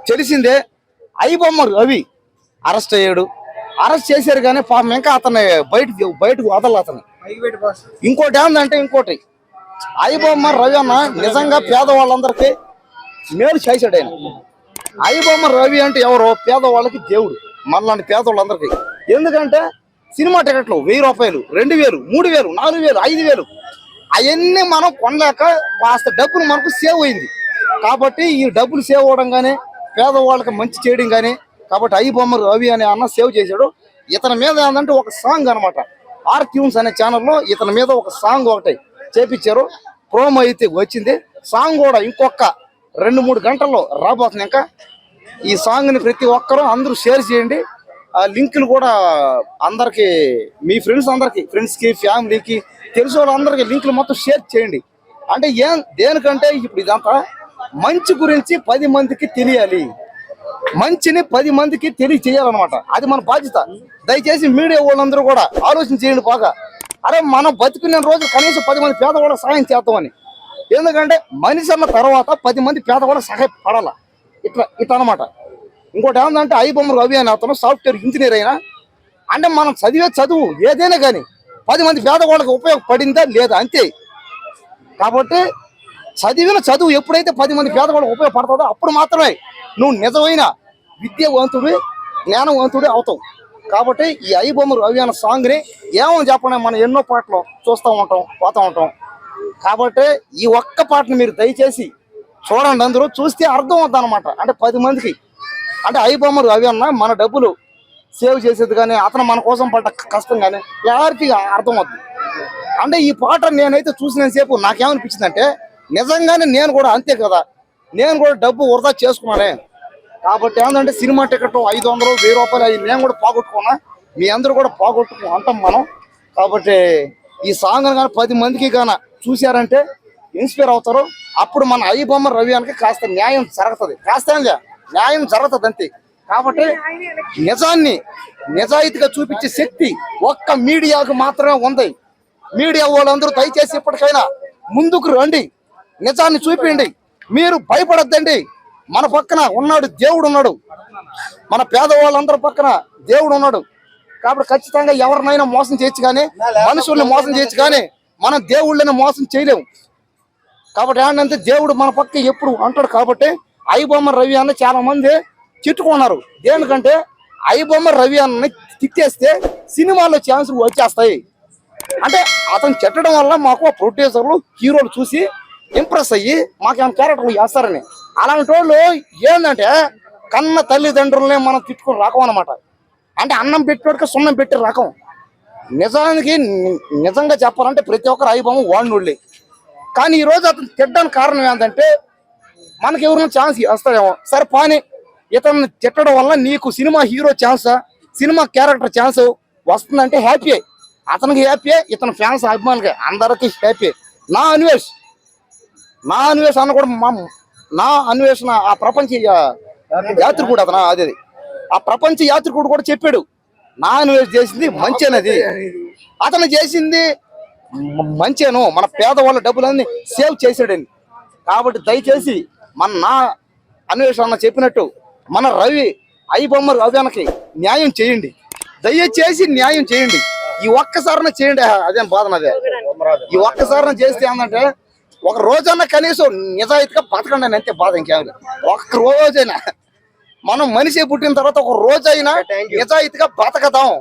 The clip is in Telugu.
తెలిసిందే. ఐబొమ్మ రవి అరెస్ట్ అయ్యాడు. అరెస్ట్ చేశారు కానీ పాపం ఇంకా అతన్ని బయటకు వదల అతను. ఇంకోటి ఏంటంటే ఇంకోటి ఐబొమ్మ రవి అన్న నిజంగా పేదవాళ్ళందరికీ మేలు చేశాడు ఆయన. ఐబొమ్మ రవి అంటే ఎవరో పేదవాళ్ళకి దేవుడు, మనలాంటి పేదవాళ్ళందరికీ. ఎందుకంటే సినిమా టికెట్లు 1000 రూపాయలు, 2000, 3000, 4000, 5000 అవన్నీ మనం కొనలేక కాస్త డబ్బులు మనకు సేవ్ అయింది. కాబట్టి ఈ డబ్బులు సేవ్ అవ్వడం కానీ పేదవాళ్ళకి మంచి చేయడం కానీ కాబట్టి ఐబొమ్మ రవి అనే అన్న సేవ్ చేశాడు. ఇతని మీద ఏంటంటే ఒక సాంగ్ అనమాట, ఆర్ట్యూన్స్ అనే ఛానల్లో ఇతని మీద ఒక సాంగ్ ఒకటి చేపించారు. ప్రోమో అయితే వచ్చింది. సాంగ్ కూడా ఇంకొక 2-3 గంటల్లో రాబోతుంది. ఇంకా ఈ సాంగ్ని ప్రతి ఒక్కరూ అందరూ షేర్ చేయండి. ఆ లింకులు కూడా అందరికి, మీ ఫ్రెండ్స్కి ఫ్యామిలీకి తెలిసిన వాళ్ళందరికీ లింకులు మొత్తం షేర్ చేయండి. అంటే దేనికంటే ఇప్పుడు ఇదంతా మంచి గురించి 10 మందికి తెలియాలి, మంచిని 10 మందికి తెలియచేయాలన్నమాట. అది మన బాధ్యత. దయచేసి మీడియా వాళ్ళందరూ కూడా ఆలోచన చేయండి బాగా. అరే మనం బతికిన రోజు కనీసం 10 మంది పేదవాళ్ళకి సహాయం చేద్దామని. ఎందుకంటే మనిషి అన్న తర్వాత 10 మంది పేదవాళ్ళకి సహాయపడాల. ఇట్లా అనమాట. ఇంకోటి ఏంటంటే ఐబొమ్మ రవి అని అతను సాఫ్ట్వేర్ ఇంజనీర్ అయినా అంటే మనం చదివే చదువు ఏదైనా కానీ 10 మంది పేదవాళ్ళకి ఉపయోగపడిందా లేదా అంతే. కాబట్టి చదివిన చదువు ఎప్పుడైతే 10 మంది పేదవాళ్ళకి ఉపయోగపడుతుందో అప్పుడు మాత్రమే నువ్వు నిజమైన విద్యావంతుడు, జ్ఞానవంతుడు అవుతావు. కాబట్టి ఈ ఐబొమ్మ రవి అన్న సాంగ్ని ఏమని చెప్పండి, మనం ఎన్నో పాటలు చూస్తూ ఉంటాం, పోతూ ఉంటాం. కాబట్టి ఈ ఒక్క పాటను మీరు దయచేసి చూడండి. అందరూ చూస్తే అర్థం అవుతుంది అనమాట. అంటే 10 మందికి అంటే ఐబొమ్మ రవి అన్న మన డబ్బులు సేవ్ చేసేది కానీ అతను మన కోసం పడ్డ కష్టం కానీ ఎవరికి అర్థం అవుతుంది. అంటే ఈ పాట నేనైతే చూసినంతసేపు నాకేమనిపించిందంటే నిజంగానే నేను కూడా అంతే కదా, నేను కూడా డబ్బు వృధా చేసుకున్నానే. కాబట్టి ఏంటంటే సినిమా టికెట్ 500, 1000 రూపాయలు అవి నేను కూడా పోగొట్టుకున్నా, మీ అందరూ కూడా పోగొట్టుకు అంటాం మనం. కాబట్టి ఈ సాంగ్ కానీ 10 మందికి కానీ చూశారంటే ఇన్స్పైర్ అవుతారు. అప్పుడు మన ఐబొమ్మ రవి అన్నకి కాస్త న్యాయం జరుగుతుంది, న్యాయం జరుగుతుంది అంతే. కాబట్టి నిజాయితీగా చూపించే శక్తి ఒక్క మీడియాకు మాత్రమే ఉంది. మీడియా వాళ్ళందరూ దయచేసి ఇప్పటికైనా ముందుకు రండి, నిజాన్ని చూపించండి. మీరు భయపడద్దండి. మన పక్కన ఉన్నాడు దేవుడు ఉన్నాడు, మన పేదవాళ్ళందరి పక్కన దేవుడు ఉన్నాడు. కాబట్టి ఖచ్చితంగా ఎవరినైనా మోసం చేయొచ్చు కానీ మనుషుల్ని మోసం చేయొచ్చు కానీ మనం దేవుళ్ళని మోసం చేయలేము. కాబట్టి ఏంటంటే దేవుడు మన పక్క ఎప్పుడు అంటాడు. కాబట్టి ఐబొమ్మ రవి అన్న చాలా మంది తిట్టుకున్నారు. దేనికంటే ఐబొమ్మ రవి అన్నని తిట్టేస్తే సినిమాల్లో ఛాన్సులు వచ్చేస్తాయి. అంటే అతను చెట్టడం వల్ల మాకు ప్రొడ్యూసర్లు, హీరోలు చూసి ఇంప్రెస్ అయ్యి మాకేమైనా క్యారెక్టర్లు వేస్తారని. అలాంటి వాళ్ళు ఏంటంటే కన్న తల్లిదండ్రులనే మనం తిట్టుకుని రకం అనమాట. అంటే అన్నం పెట్టినోడికి సున్నం పెట్టి రకం. నిజంగా చెప్పాలంటే ప్రతి ఒక్కరు ఐబొమ్మ వాడినోళ్ళే. కానీ ఈరోజు అతను తిట్టడానికి కారణం ఏంటంటే మనకి ఎవరైనా ఛాన్స్ వస్తాడేమో, సరే పాని ఇతను తిట్టడం వల్ల నీకు సినిమా హీరో ఛాన్సా, సినిమా క్యారెక్టర్ ఛాన్స్ వస్తుందంటే హ్యాపీ. అతనికి హ్యాపీ, ఇతని ఫ్యాన్స్ అభిమానులకి అందరికీ హ్యాపీ. నా అన్వేషణ అన్న కూడా నా అన్వేషణ ఆ ప్రపంచ యాత్రికుడు అతను, అదే ఆ ప్రపంచ యాత్రికుడు కూడా చెప్పాడు నా అన్వేషణ చేసింది మంచి అనేది, అతను చేసింది మంచేను, మన పేదవాళ్ళ డబ్బులన్నీ సేవ్ చేశాడని. కాబట్టి దయచేసి నా అన్వేషణ చెప్పినట్టు మన ఐబొమ్మ రవి అన్నకి న్యాయం చేయండి, దయచేసి న్యాయం చేయండి. ఈ ఒక్కసారిన చేయండి. అదేం బాధన, అదే ఈ ఒక్కసారిన చేస్తే ఏంటంటే ఒక రోజన్నా కనీసం నిజాయితీగా బతకండి అని అంతే బాధ. ఇంకేమి ఒక్క రోజైనా మనం మనిషి పుట్టిన తర్వాత ఒక రోజైనా నిజాయితీగా బతకదాం.